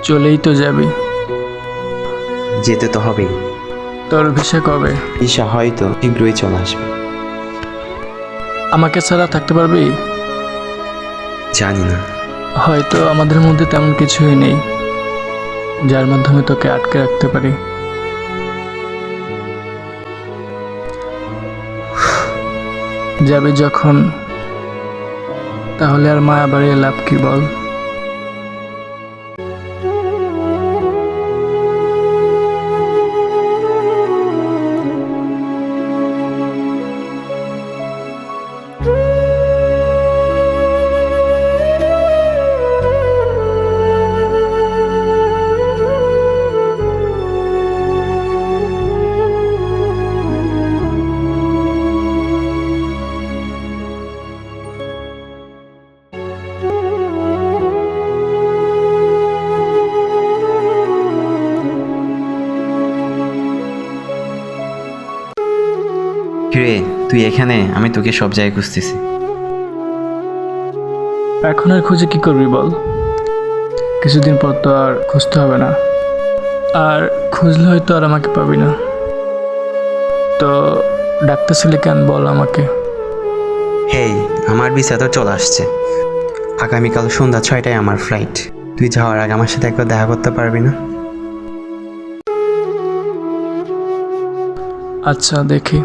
চলেই তো যাবি। যেতে তো হবেই। তোর ভিসা কবে? ঈশা হয়তো শীঘ্রই চলে আসবে। আমাকে ছাড়া থাকতে পারবি? জানি না। হয়তো আমাদের মধ্যে তেমন কিছুই নেই যার মাধ্যমে তোকে আটকে রাখতে পারি। যাবি যখন, তাহলে আর মায়া বাড়িয়ে লাভ কি বল? কিরে, তুই এখানে? আমি তোকে সব জায়গায় খুঁজতেছি। এখন আর খুঁজে কি করবি বল? কিছুদিন পর তো আর খুঁজতে হবে না, আর খুঁজলে হয়তো আর আমাকে পাবি না। তো ডাকতেছিলি কেন বল আমাকে? হেই, আমার ভিসা তো চলে আসছে। আগামীকাল সন্ধ্যা 6টায় আমার ফ্লাইট। তুই যাওয়ার আগে আমার সাথে একবার দেখা করতে পারবি না? আচ্ছা, দেখি।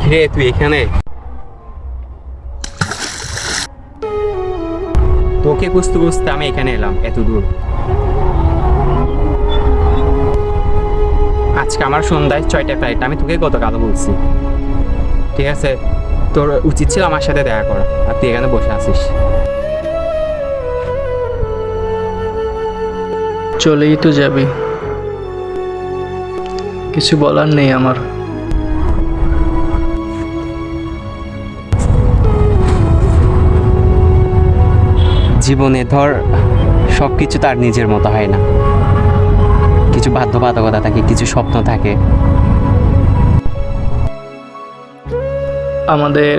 কিরে, তুই এখানে? তোকে খুঁজতে খুঁজতে আমি এখানে এলাম, এত দূর। আজকে আমার সন্ধ্যায় 6টায় ফ্লাইট। আমি তোকে গতকাল বলছি, ঠিক আছে? তোর উচিত ছিল আমার সাথে দেখা করা, আর তুই এখানে বসে আছিস। চলেই তো যাবি, কিছু বলার নেই আমার। জীবনে ধর সব কিছু তার নিজের মতো হয় না। কিছু বাধ্যবাধকতা থাকে, কিছু স্বপ্ন থাকে। আমাদের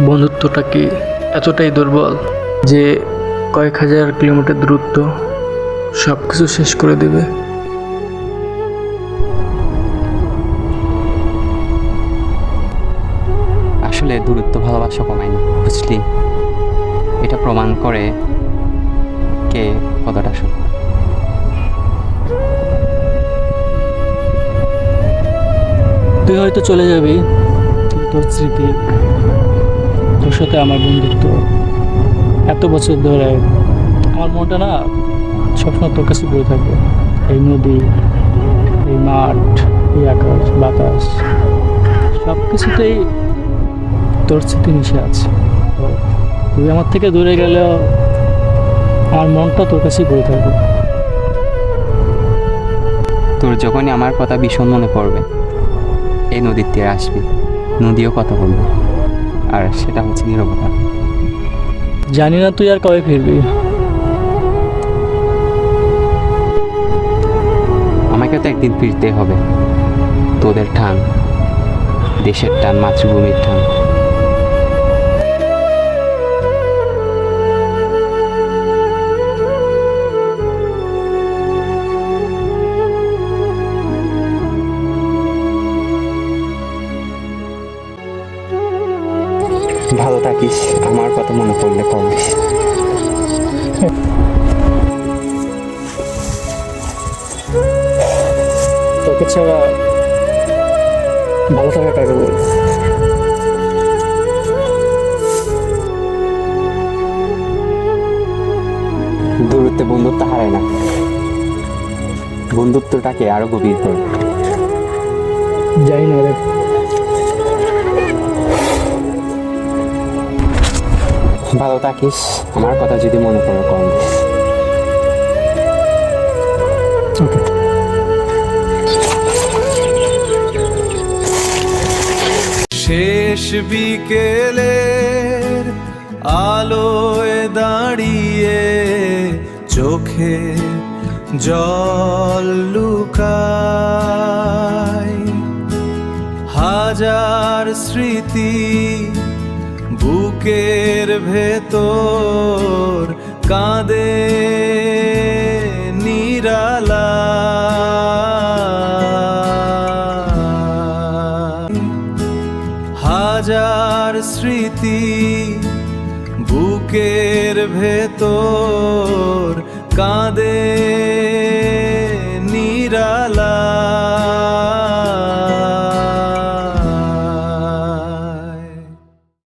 বন্ধুত্বটা কি এতটাই দুর্বল যে কয়েক হাজার কিলোমিটার দূরত্ব সব কিছু শেষ করে দেবে? আসলে দূরত্ব ভালোবাসা কমায় না, বুঝলি? এটা প্রমাণ করে কে কতটা সত্য। তুই হয়তো চলে যাবি, কিন্তু তোর স্মৃতি, তোর সাথে আমার বন্ধুত্ব এত বছর ধরে, আমার মনটা না সবসময় তোর কাছে পড়ে থাকবে। এই নদী, এই মাঠ, এই আকাশ বাতাস, সব কিছুতেই তোর স্মৃতি মিশে আছে। তো তুই আমার থেকে দূরে গেলেও আমার মনটা তোর কাছেই পড়ে থাকবে। তোর যখনই আমার কথা ভীষণ মনে পড়বে, এই নদীর তীরে আসবি, নদীও কথা বলবে, আর সেটা হচ্ছে নীরবতা। জানি না তুই আর কবে ফিরবি। আমাকে তো একদিন ফিরতে হবে। তোদের টান, দেশের টান, মাতৃভূমির টান। ভালো থাকিস, আমার কথা মনে পড়লে কল দিস। তোকে ছাড়া ভালো থাকা কাকে বল? দূরত্বে বন্ধুত্ব হারায় না, বন্ধুত্বটাকে আরো গভীর করে। জানি না রে। ভালো থাকিস, আমার কথা যদি মনে পড়ে কল দিস। ওকে। শেষ বিকেলের আলোয় দাঁড়িয়ে চোখে জল লুকায়। হাজার স্মৃতি বুকের ভেতর কাঁদে নিরালায়। হাজার স্মৃতি বুকের ভেতর কাঁদে নিরালায়।